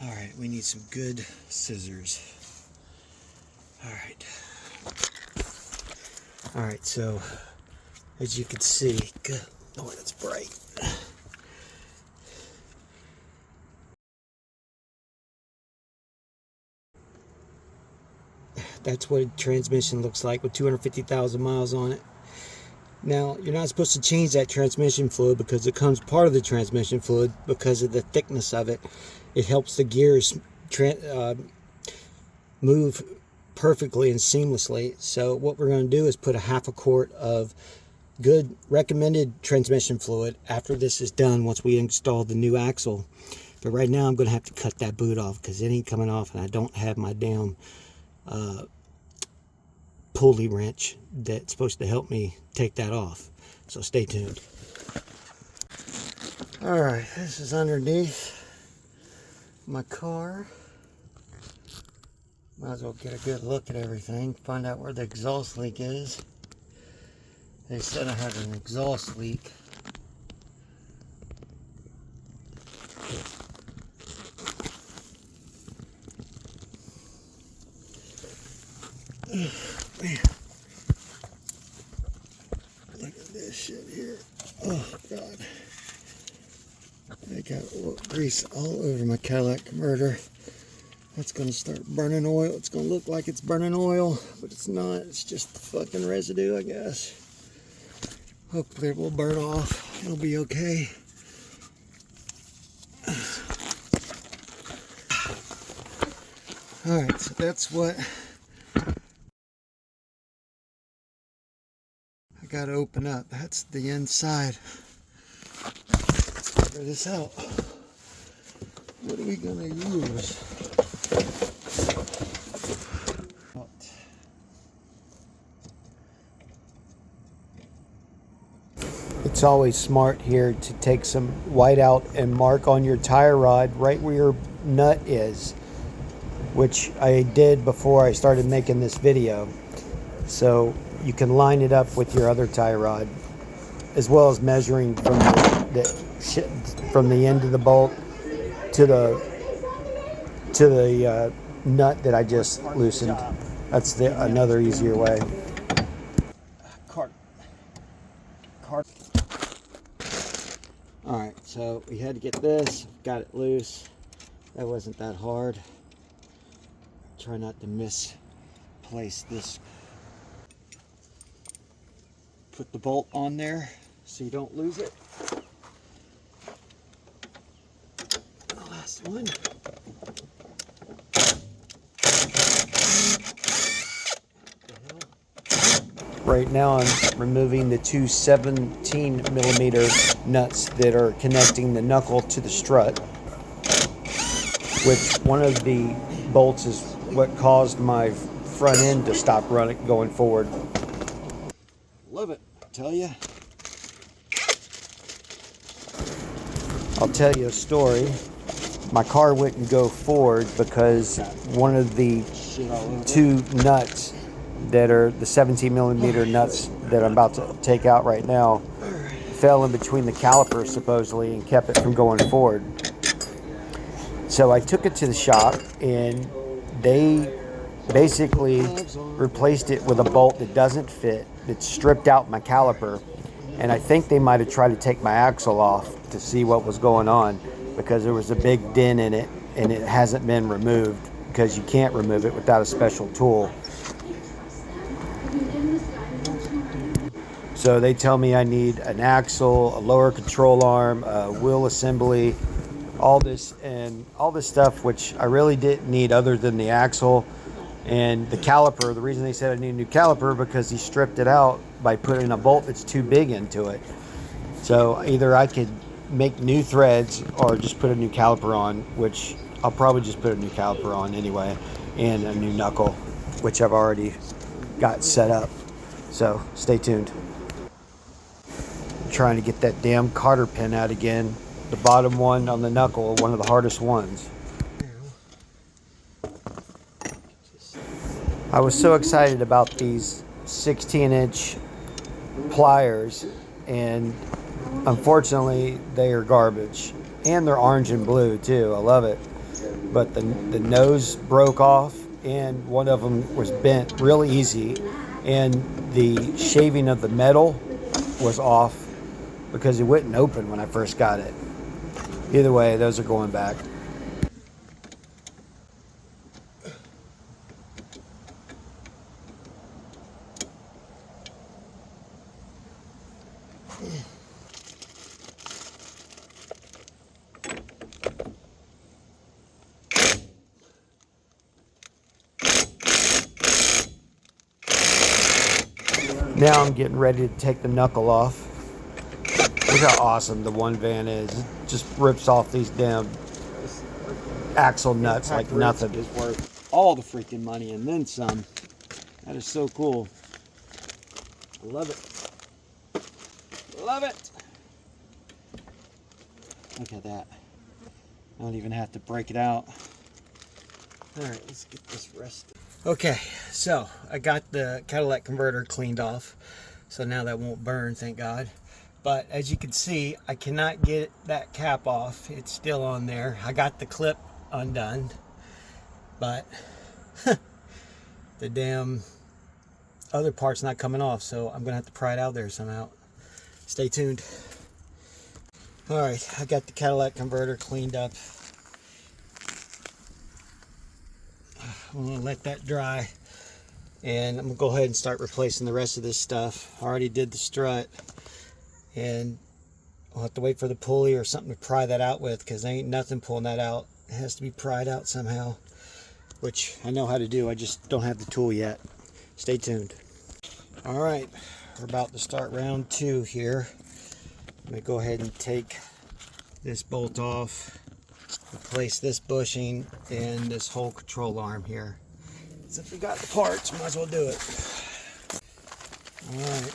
Alright, we need some good scissors. Alright, so as you can see, good Lord, it's bright. That's what a transmission looks like with 250,000 miles on it. Now, you're not supposed to change that transmission fluid because it comes part of the transmission fluid because of the thickness of it. It helps the gears move perfectly and seamlessly. So what we're going to do is put a half a quart of good recommended transmission fluid after this is done, once we install the new axle. But right now I'm going to have to cut that boot off because it ain't coming off, and I don't have my damn pulley wrench that's supposed to help me take that off. So stay tuned. Alright, this is underneath my car. Might as well get a good look at everything, find out where the exhaust leak is. They said I had an exhaust leak. Man. Look at this shit here. Oh God. I got grease all over my Cadillac converter. That's going to start burning oil. It's going to look like it's burning oil, but it's not. It's just the fucking residue, I guess. Hopefully it will burn off. It'll be okay. Alright, so that's what I got to open up. That's the inside. Let's figure this out. What are we going to use? It's always smart here to take some white out and mark on your tire rod right where your nut is, which I did before I started making this video. So you can line it up with your other tie rod, as well as measuring from the end of the bolt to the nut that I just loosened. That's another easier way. Alright, so we had to get this, got it loose. That wasn't that hard. Try not to misplace this. Put the bolt on there so you don't lose it. The last one. Right now I'm removing the two 17mm nuts that are connecting the knuckle to the strut, which one of the bolts is what caused my front end to stop going forward. Love it, I tell you. I'll tell you a story. My car wouldn't go forward because one of the two nuts that are the 17mm nuts that I'm about to take out right now fell in between the calipers supposedly and kept it from going forward. So I took it to the shop and they basically replaced it with a bolt that doesn't fit, that stripped out my caliper, and I think they might have tried to take my axle off to see what was going on, because there was a big dent in it and it hasn't been removed, because you can't remove it without a special tool. So they tell me I need an axle, a lower control arm, a wheel assembly, all this stuff, which I really didn't need other than the axle and the caliper. The reason they said I need a new caliper because he stripped it out by putting a bolt that's too big into it. So either I could make new threads or just put a new caliper on, which I'll probably just put a new caliper on anyway, and a new knuckle, which I've already got set up. So stay tuned. I'm trying to get that damn cotter pin out again. The bottom one on the knuckle, one of the hardest ones. I was so excited about these 16-inch pliers, and unfortunately they are garbage, and they're orange and blue too. I love it, but the nose broke off, and one of them was bent really easy, and the shaving of the metal was off because it wouldn't open when I first got it. Either way, those are going back. Now I'm getting ready to take the knuckle off. Look how awesome the one van is. It just rips off these damn axle nuts like nothing. Is worth all the freaking money and then some. That is so cool. I love it. Love it. Look at that. I don't even have to break it out. All right, let's get this rested. Okay, so I got the catalytic converter cleaned off. So now that won't burn, thank God. But as you can see, I cannot get that cap off. It's still on there. I got the clip undone, but the damn other part's not coming off, so I'm gonna have to pry it out there somehow. Stay tuned. All right, I got the catalytic converter cleaned up. I'm gonna let that dry, and I'm gonna go ahead and start replacing the rest of this stuff. I already did the strut, and I'll have to wait for the pulley or something to pry that out with, because there ain't nothing pulling that out. It has to be pried out somehow, which I know how to do. I just don't have the tool yet. Stay tuned. All right, we're about to start round 2 here. I'm gonna go ahead and take this bolt off, replace this bushing and this whole control arm here. Since we got the parts, might as well do it. All right,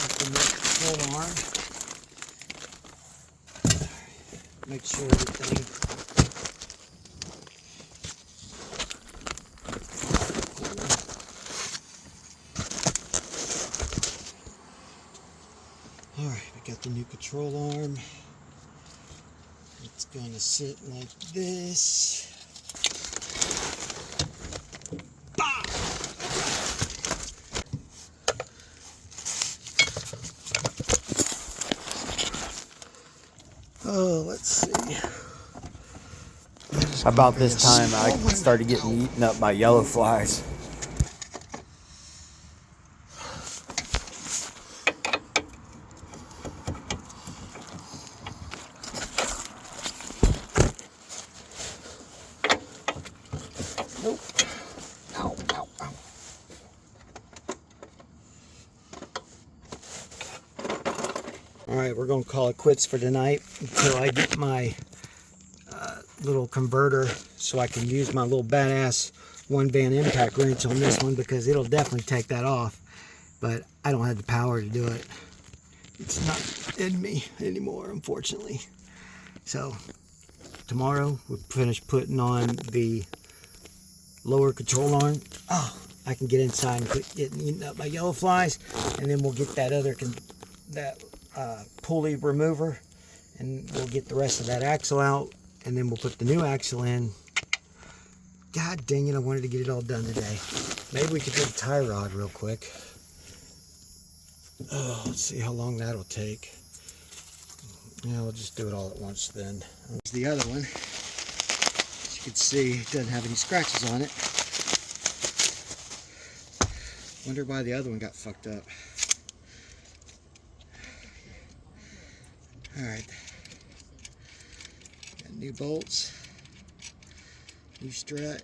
open the control arm. Make sure everything all right, we got the new control arm. It's going to sit like this. Bah! Oh, let's see. About this time, I started getting eaten up by yellow flies. Nope. Ow, ow, ow. All right, we're going to call it quits for tonight until I get my little converter so I can use my little badass one van impact wrench on this one, because it'll definitely take that off, but I don't have the power to do it. It's not in me anymore, unfortunately. So tomorrow we'll finish putting on the lower control arm. Oh, I can get inside and quit getting eaten up by yellow flies, and then we'll get that other pulley remover, and we'll get the rest of that axle out, and then we'll put the new axle in. God dang it, I wanted to get it all done today. Maybe we could do a tie rod real quick. Oh, let's see how long that'll take. Yeah, we'll just do it all at once then. Here's the other one. As you can see, it doesn't have any scratches on it. Wonder why the other one got fucked up. Alright. Got new bolts. New strut.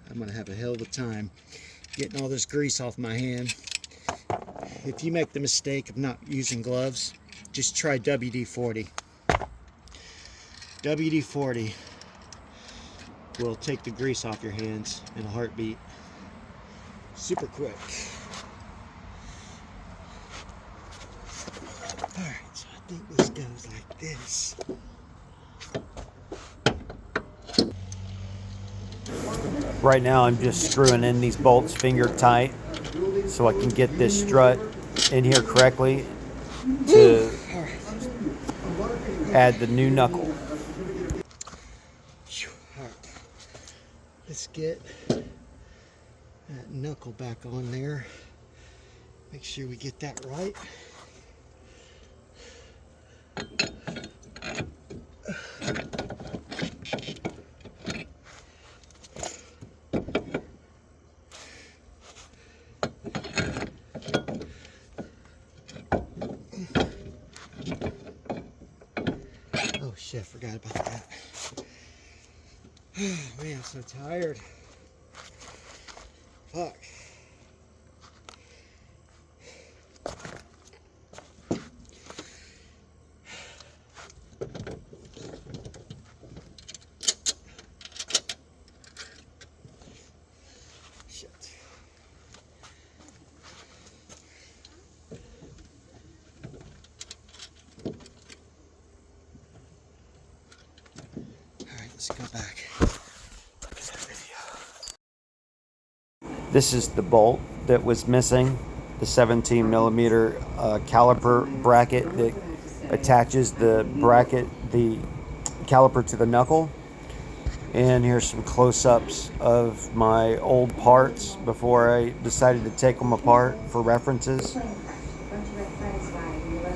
I'm going to have a hell of a time getting all this grease off my hand. If you make the mistake of not using gloves, just try WD-40. WD-40 will take the grease off your hands in a heartbeat. Super quick. Alright, so I think this goes like this. Right now I'm just screwing in these bolts finger tight. so I can get this strut in here correctly to add the new knuckle. Alright, let's get that knuckle back on there. Make sure we get that right. Oh shit, I forgot about that. Oh man, I'm so tired. Fuck. Shit. Alright, let's go back. Look at that video. This is the bolt that was missing, the 17 millimeter caliper bracket that attaches the caliper to the knuckle. And here's some close-ups of my old parts before I decided to take them apart for references.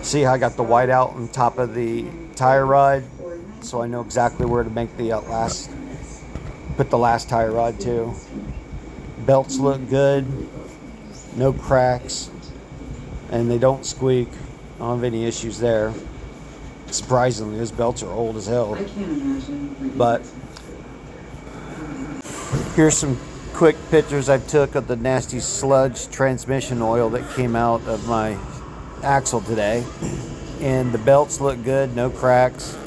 See how I got the white out on top of the tire rod, so I know exactly where to make the put the last tire rod too. Belts look good, no cracks, and they don't squeak. I don't have any issues there. Surprisingly, those belts are old as hell. But here's some quick pictures I took of the nasty sludge transmission oil that came out of my axle today. And the belts look good, no cracks.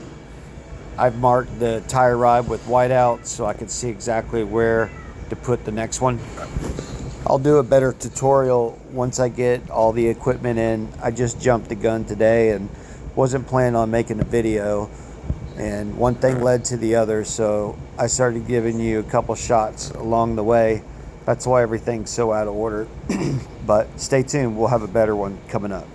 I've marked the tire rod with whiteout so I can see exactly where to put the next one. I'll do a better tutorial once I get all the equipment in. I just jumped the gun today and wasn't planning on making a video, and one thing led to the other, so I started giving you a couple shots along the way. That's why everything's so out of order. But stay tuned, we'll have a better one coming up.